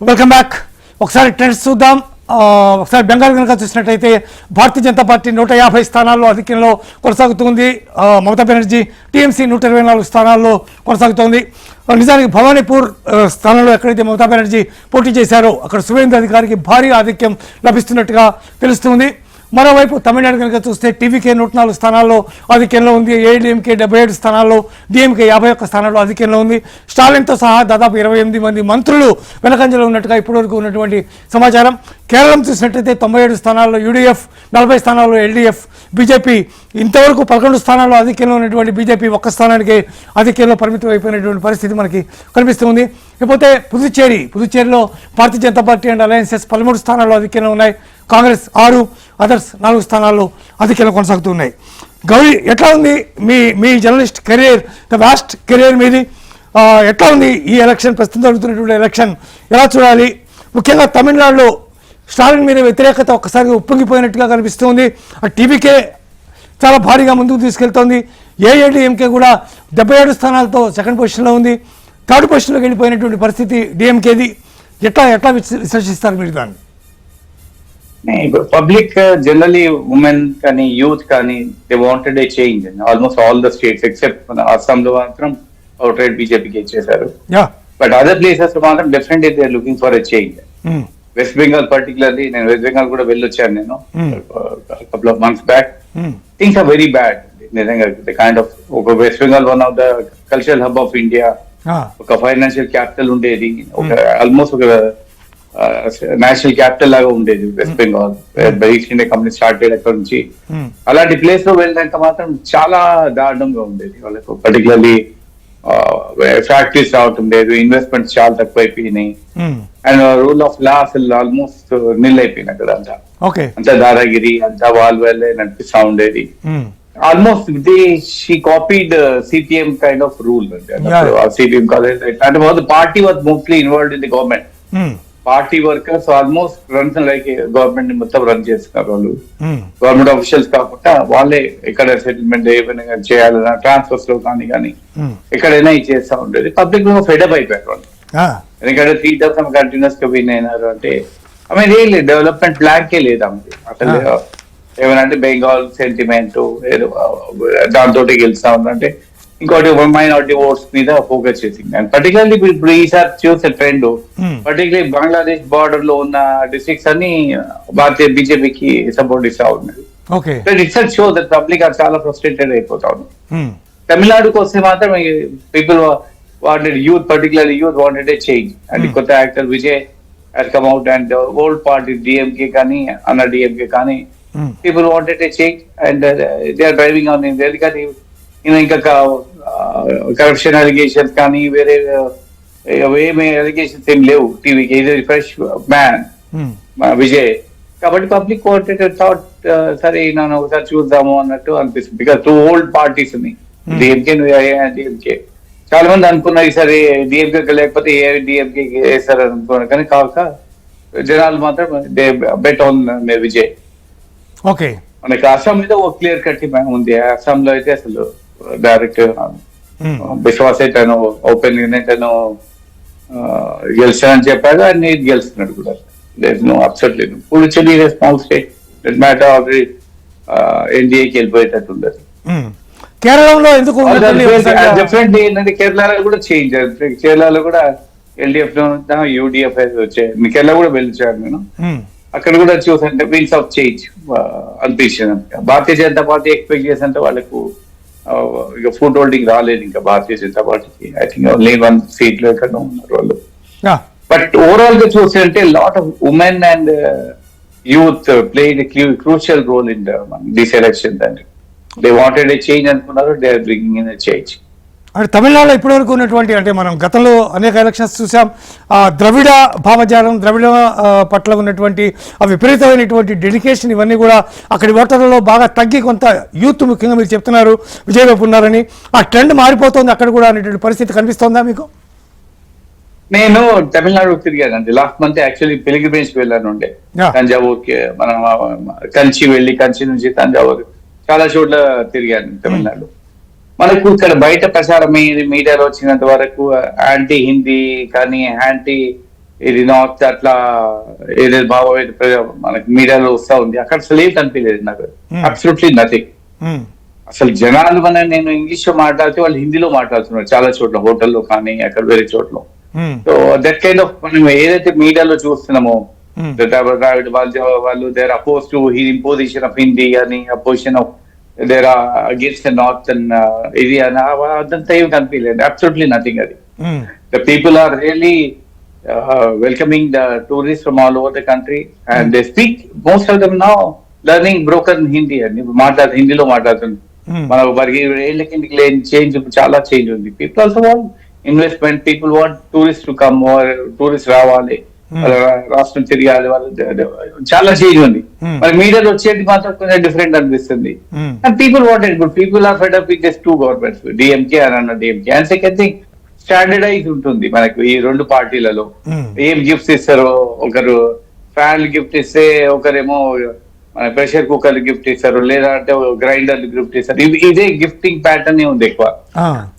Welcome back. ఒకసారి trends చూద్దాం. ఒకసారి బెంగాల్ కనుక చూసినట్టయితే భారతీయ జనతా పార్టీ 150 స్థానాల్లో అధిక్యంలో కొనసాగుతుంది. మమతా బెనర్జీ టీఎంసీ 124 స్థానాల్లో కొనసాగుతోంది. నిజానికి భవానీపూర్ స్థానంలో ఎక్కడైతే మమతా బెనర్జీ పోటీ చేశారో అక్కడ సువేంద్ర అధికారికి భారీ ఆధిక్యం లభిస్తున్నట్టుగా తెలుస్తుంది. మరోవైపు తమిళనాడు కనుక చూస్తే టీవీకే 104 స్థానాల్లో ఆధిక్యంలో ఉంది. ఏఐడిఎంకే 77 స్థానాల్లో, డిఎంకే 51 స్థానాల్లో ఆధిక్యంలో ఉంది. స్టాలిన్తో సహా దాదాపు 28 మంది మంత్రులు వెనకంజలో ఉన్నట్టుగా ఇప్పటివరకు ఉన్నటువంటి సమాచారం. కేరళం చూసినట్టయితే 97 స్థానాల్లో యూడీఎఫ్, 40 స్థానాల్లో ఎల్డీఎఫ్, బీజేపీ ఇంతవరకు 11 స్థానాల్లో ఆధిక్యంలో ఉన్నటువంటి బీజేపీ ఒక్క స్థానానికి ఆధిక్యంలో పరిమితం అయిపోయినటువంటి పరిస్థితి మనకి కనిపిస్తుంది. ఇకపోతే పుదుచ్చేరిలో Bharatiya Janata party and alliances 13 స్థానాల్లో ఆధిక్యంలో ఉన్నాయి. కాంగ్రెస్ 6, అదర్స్ 4 స్థానాల్లో ఆధిక్యంలో కొనసాగుతున్నాయి. గౌరీ, ఎట్లా ఉంది మీ journalist career, the vast career మీది? ఎట్లా ఉంది ఈ ఎలక్షన్, ప్రస్తుతం జరుగుతున్నటువంటి ఎలక్షన్ ఎలా చూడాలి? ముఖ్యంగా తమిళనాడులో స్టాలిన్ మీద వ్యతిరేకత ఒక్కసారి ఉప్పొంగిపోయినట్టుగా కనిపిస్తుంది. ఆ టీవీకే చాలా భారీగా ముందుకు తీసుకెళ్తోంది. ఏఐడిఎంకే కూడా 77 స్థానాలతో సెకండ్ పొజిషన్లో ఉంది. థర్డ్ పొజిషన్లోకి వెళ్ళిపోయినటువంటి పరిస్థితి డిఎంకేది. ఎట్లా విశ్లేషిస్తారు మీరు దాన్ని? Public generally women kani youth kani they wanted a change in almost all the states except Assam lo matram outright BJP ki ichesaru. But other places lo matram definitely they are looking for a change. West Bengal particularly, West Bengal kuda vellochanu nenu a couple of months back. Things are very bad. The kind of West Bengal, one of the cultural hub of India, oka financial capital undedi, almost oka national capital లాగా ఉండేది west Bengal. East India company start అయ్యేది అక్కడ నుంచి. అలాంటి place లో వెళ్ళాక మాత్రం చాలా దారుణంగా ఉండేది వాళ్ళకు. పర్టికులర్లీ ఫ్యాక్టరీస్ రావటం లేదు, ఇన్వెస్ట్మెంట్స్ చాలా తక్కువ అయిపోయినాయి, అండ్ రూల్ ఆఫ్ లా అసలు ఆల్మోస్ట్ నిల్ అయిపోయింది అక్కడ. అంతా దాదాగిరి, అంతా వాల్వెల్ నడిపిస్తా ఉండేది. Almost she copied CPM kind of rule. CPM college అంటే party was mostly involved in the government. Party workers almost runs like government ని మొత్తం రన్ చేస్తున్నారు వాళ్ళు. గవర్నమెంట్ ఆఫీషియల్స్ కాకుండా వాళ్ళే ఎక్కడ సెటిల్మెంట్ ఏమైనా చేయాలన్నా ట్రాన్స్ఫర్స్ లో కానీ ఎక్కడైనా ఇది చేస్తా ఉండేది. పబ్లిక్ ఫెడప్ అయిపోయారు వాళ్ళు. ఎందుకంటే 3 టర్మ్స్ కంటిన్యూస్ గా విన్ అయినారు అంటే ఏం లేదు, డెవలప్మెంట్ ప్లాన్ కే లేదు అసలు. ఏమైనా అంటే బెంగాల్ సెంటిమెంట్ ఏదో దాంతో గెలుస్తా ఉందంటే ఇంకోటి మైనారిటీ ఓట్స్ మీద ఫోకస్ చేసింది. అండ్ పర్టికులర్లీ ఇప్పుడు ఈసారి చూసే ట్రెండ్ పర్టికులర్లీ బంగ్లాదేశ్ బార్డర్ లో ఉన్న డిస్ట్రిక్ట్స్ అన్ని భారతీయ బీజేపీకి సపోర్ట్ ఇస్తా ఉన్నది. ఇట్స్ షో దట్ పబ్లిక్ చాలా ఫ్రస్ట్రేటెడ్ అయిపోతా ఉంది. తమిళనాడుకి వస్తే మాత్రం people wanted, youth particularly youth wanted a change. And కొత్త actor Vijay has come out and old party DMK కానీ అన్న డిఎంకే కానీ people wanted a change and they are driving on in. ఎందుకంటే ఇంకా కరప్షన్ అలిగేషన్స్ కానీ వేరే ఏమి అలిగేషన్స్ ఏం లేవు టీవీకి. ఇది ఫ్రెష్ మ్యాన్ విజయ్ కాబట్టి పబ్లిక్ థాట్ సరే నన్ను ఒకసారి చూద్దాము అన్నట్టు అనిపిస్తుంది. బికాస్ 2 ఓల్డ్ పార్టీస్ ఉన్నాయి, డిఎంకే డిఎంకే. చాలా మంది అనుకున్నారు ఈసారి డిఎంకే లేకపోతే డిఎంకే వేస్తారు అనుకున్నారు, కానీ కాక జనాలు మాత్రం బెట్ ఆన్ విజయ్. మనకి అస్సాం మీద ఒక క్లియర్ కట్ ఉంది. అస్సాం లో అయితే అసలు డైరెక్ట్ విశ్వాస్ అయితే ఓపెన్ తను గెలిచానని చెప్పాడు, అన్ని గెలుస్తున్నాడు కూడా. నో అప్సెట్ లేదు. Puducherry small state matter already ఎన్డీఏకి వెళ్ళిపోయేటట్టు ఉండదు. కేరళలో ఎందుకు డిఫరెంట్ ఏంటంటే కేరళలో కూడా చేంజ్, కేరళలో కూడా ఎల్డిఎఫ్ లో యూడిఎఫ్ వచ్చాయి. కేరళ కూడా వెళ్ళాను నేను, అక్కడ కూడా చూసంటే విన్స్ ఆఫ్ చేంజ్ అనిపించింది. భారతీయ జనతా పార్టీ ఎక్స్పెక్ట్ చేసంటే వాళ్ళకు ఇక ఫుడ్ హోల్డింగ్ రాలేదు ఇంకా భారతీయ జనతా పార్టీకి. ఐ థింక్ ఓన్లీ 1 సీట్ లో ఎక్కడ ఉన్నారు వాళ్ళు. బట్ ఓవరాల్ గా చూస్తుంటే lot of women and youth played crucial role in this election. And they wanted a change అనుకున్నారు, they are bringing in a change. అంటే తమిళనాడులో ఇప్పటివరకు ఉన్నటువంటి, అంటే మనం గతంలో అనేక ఎలక్షన్స్ చూసాం, ద్రవిడ భావజాలం, ద్రవిడ పట్ల ఉన్నటువంటి ఆ విపరీతమైనటువంటి డెడికేషన్, ఇవన్నీ కూడా అక్కడి ఓటర్లలో బాగా తగ్గి కొంత యూత్ ముఖ్యంగా మీరు చెప్తున్నారు విజయ్ వైపు ఉన్నారని, ఆ ట్రెండ్ మారిపోతుంది అక్కడ కూడా అనేటువంటి పరిస్థితి కనిపిస్తోందా మీకు? నేను తమిళనాడు తిరిగానండి లాస్ట్ మంత్. యాక్చువల్లీ పిలిగ్రిమేజ్ వెళ్ళాను ఉండే తంజావూర్కి. మనం కంచి నుంచి తంజావూర్ చాలా చోట్ల తిరిగాను తమిళనాడు. మనకు ఇక్కడ బయట ప్రచారం మీడియాలో వచ్చినంత వరకు యాంటీ హిందీ కానీ యాంటీ ఇది నార్త్ అట్లా ఏదైతే భావోద్వేగ మనకి మీడియాలో వస్తా ఉంది, అక్కడ అసలు ఏం కనిపించలేదు నాకు. Absolutely nothing. అసలు జనాలు నేను ఇంగ్లీష్ లో మాట్లాడితే వాళ్ళు హిందీలో మాట్లాడుతున్నారు చాలా చోట్ల, హోటల్లో కానీ అక్కడ వేరే చోట్ల. సో దట్ కైండ్ ఆఫ్ మనం ఏదైతే మీడియాలో చూస్తున్నామో వాళ్ళు there oppose to he imposition of Hindi అని, opposition of there against northern ఇది అని, అదంతా ఏం కనిపించలేదు. Absolutely nothing. అది the people are really welcoming the tourists from all over the country, and they speak, most of them now learning broken Hindi and హిందీలో మాట్లాడుతుంది. మన వారికి ఏళ్ళ కిందకి లేని చేంజ్, చాలా చేంజ్ ఉంది. People also want investment, people want tourist to come, tourist రావాలి, రాష్ట్రం తిరగాలి, వాళ్ళు చాలా చేంజ్ ఉంది. మరి మీడియాలో వచ్చేది మాత్రం కొంచెం డిఫరెంట్ అనిపిస్తుంది. And people wanted good, people are fed up with just two governments, DMK and DMK. And second thing, standardise ఉంటుంది మనకు ఈ రెండు పార్టీలలో. ఏం గిఫ్ట్స్ ఇస్తారో, ఒకరు ఫ్యాన్లు గిఫ్ట్ ఇస్తే ఒకరేమో మన ప్రెషర్ కుక్కర్ గిఫ్ట్ ఇస్తారు, లేదా అంటే గ్రైండర్ గిఫ్ట్ ఇస్తారు. ఇదే గిఫ్టింగ్ ప్యాటర్న్ ఉంది ఎక్కువ.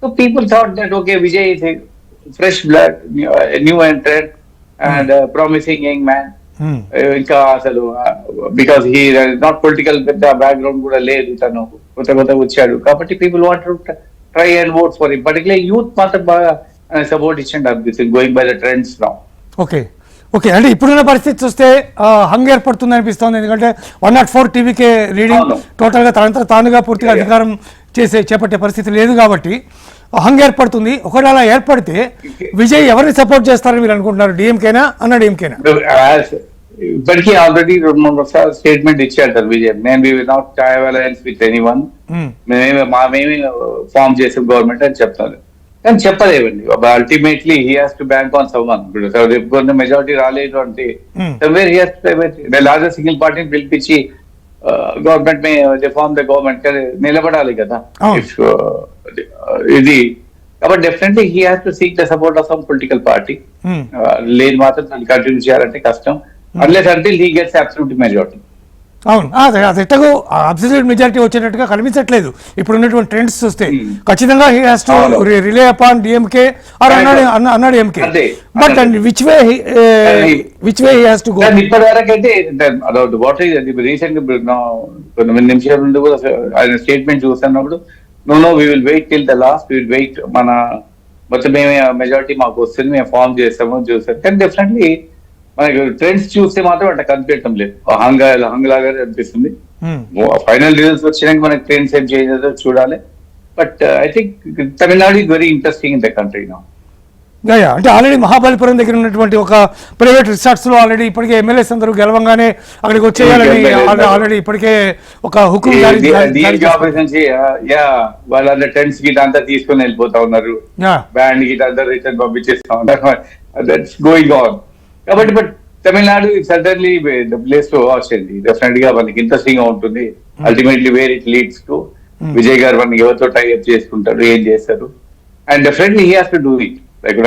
So people thought that okay, Vijay is fresh blood, new entrant and promising young man. ఇంకా అసలు బికాస్ హీ నాట్ పొలిటికల్ పెద్ద బ్యాక్గ్రౌండ్ కూడా లేదు, తను కొత్త వచ్చాడు కాబట్టి people want try and vote for him. Particularly youth మాత్రం బాగా సపోర్ట్ ఇచ్చిండు అనిపిస్తుంది, going by the trends now. Okay okay అంటే ఇప్పుడున్న పరిస్థితి చూస్తే హంగ్ ఏర్పడుతుంది అనిపిస్తుంది. ఎందుకంటే 104 టీవీకే రీడింగ్ టోటల్గా తనంతా తానుగా పూర్తిగా అధికారం చేపట్టే పరిస్థితి లేదు కాబట్టి హంగ్ ఏర్పడుతుంది. ఒకవేళ అలా ఏర్పడితే విజయ్ ఎవరిని సపోర్ట్ చేస్తారని మీరు అనుకుంటున్నారు? డిఎంకేనా అన్న డిఎంకేనా? ఇప్పటికీ ఆల్రెడీ 2-3 సార్లు స్టేట్మెంట్ ఇచ్చాడు విజయ్, నేను we will not have alliance with anyone, మేమే ఫామ్ చేసే గవర్నమెంట్ అని చెప్తాను. కానీ చెప్పలేవండి. Ultimately he has to bank on someone. ఇప్పుడు మెజారిటీ రాలేదు అంటే లార్జెస్ట్ సింగిల్ పార్టీని పిలిపించి government may form the government నిలబడాలి కదా. ఇది కాబట్టి definitely he has to seek the support of some political party. లేదు మాత్రం దాన్ని కంటిన్యూ చేయాలంటే కష్టం, unless until he gets absolute majority. అవును, అది ఎట్టగో అబ్సల్యూట్ మెజారిటీ వచ్చేటట్టుగా కనిపించట్లేదు ఇప్పుడు ఉన్నటువంటి ట్రెండ్స్ చూస్తే. ఖచ్చితంగా he has to rely upon DMK or Anna DMK, but which way he has to go? ఇప్పటి వరకు అయితే వాట్ రీసెంట్ కొన్ని నిమిషాల నుండి కూడా ఆయన స్టేట్మెంట్ చూస్తున్నప్పుడు no we will wait till the last, we will wait, మన మొత్తం మేమే మెజారిటీ మాకు వస్తుంది, మేము ఫామ్ చేస్తాము చూసారు. కానీ డెఫినెట్లీ మనకి ట్రెండ్స్ చూస్తే మాత్రం అట్లా కనిపించడం లేదు, హంగ్ లాగా అనిపిస్తుంది. ఫైనల్ రిజల్ట్స్ వచ్చినాక మనకి ట్రెండ్స్ ఏం చేంజ్ అవుతుందో చూడాలి. But I think Tamil Nadu is very interesting in the country now. అంటే ఆల్రెడీ మహాబలిపురం దగ్గర ఉన్నటువంటి ఒక ప్రైవేట్ రిసార్ట్స్ లో ఆల్రెడీ ఇప్పటికే ఎమ్మెల్యేస్ అందరూ గెలవంగానే అక్కడికి వచ్చేయాలని ఆల్రెడీ ఇప్పటికే ఒక హుకుం వాళ్ళ టెంట్స్ గిట్ అంతా తీసుకొని వెళ్ళిపోతా ఉన్నారు, బ్యాండ్ గిట్ అంతా రిటర్న్ పంపించేస్తా ఉన్నారు. That's going on. కాబట్టి but Tamil Nadu certainly the place to watch అండి. డెఫినెట్ గా మనకి ఇంట్రెస్టింగ్ గా ఉంటుంది. Ultimately where it leads to, Vijay garu మనకి ఎవరితో టైఅప్ చేసుకుంటారు, ఏం చేస్తారు. And definitely he has to do it. Like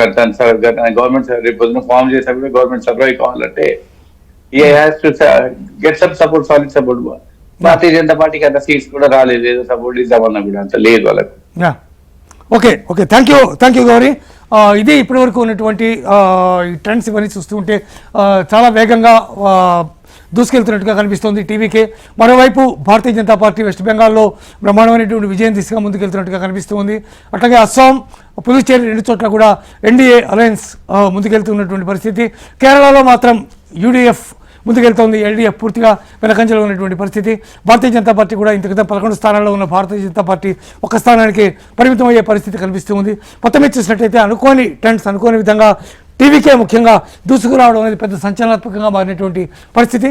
government రేపు ఫామ్ చేసా కూడా గవర్నమెంట్ సర్వైవ్ కావాలంటే he has to get some support, solid support. Bharatiya Janata పార్టీకి అంత సీట్స్ కూడా రాలేదు, ఏదో సపోర్ట్ ఇద్దామన్నా కూడా అంత లేదు వాళ్ళకు. Okay okay thank you Gauri. ఇది ఇప్పటి వరకు ఉన్నటువంటి ట్రెండ్స్ ఇవన్నీ చూస్తుంటే చాలా వేగంగా దూసుకెళ్తున్నట్టుగా కనిపిస్తోంది టీవీకే. మరోవైపు భారతీయ జనతా పార్టీ వెస్ట్ బెంగాల్లో బ్రహ్మాండమైనటువంటి విజయం దిశగా ముందుకెళ్తున్నట్టుగా కనిపిస్తుంది. అట్లాగే అస్సాం, పుదుచ్చేరి 2 చోట్ల కూడా ఎన్డీఏ అలయన్స్ ముందుకెళ్తున్నటువంటి పరిస్థితి. కేరళలో మాత్రం యూడీఎఫ్ ముందుకెళ్తోంది, ఎల్డీఎఫ్ పూర్తిగా వెనకంజలో ఉన్నటువంటి పరిస్థితి. భారతీయ జనతా పార్టీ కూడా ఇంత క్రితం 11 స్థానాల్లో ఉన్న భారతీయ జనతా పార్టీ ఒక స్థానానికి పరిమితం అయ్యే పరిస్థితి కనిపిస్తుంది. మొత్తం మీద చూసినట్టయితే అనుకోని ట్రెండ్స్, అనుకోని విధంగా టీవీకే ముఖ్యంగా దూసుకురావడం అనేది పెద్ద సంచలనాత్మకంగా మారినటువంటి పరిస్థితి.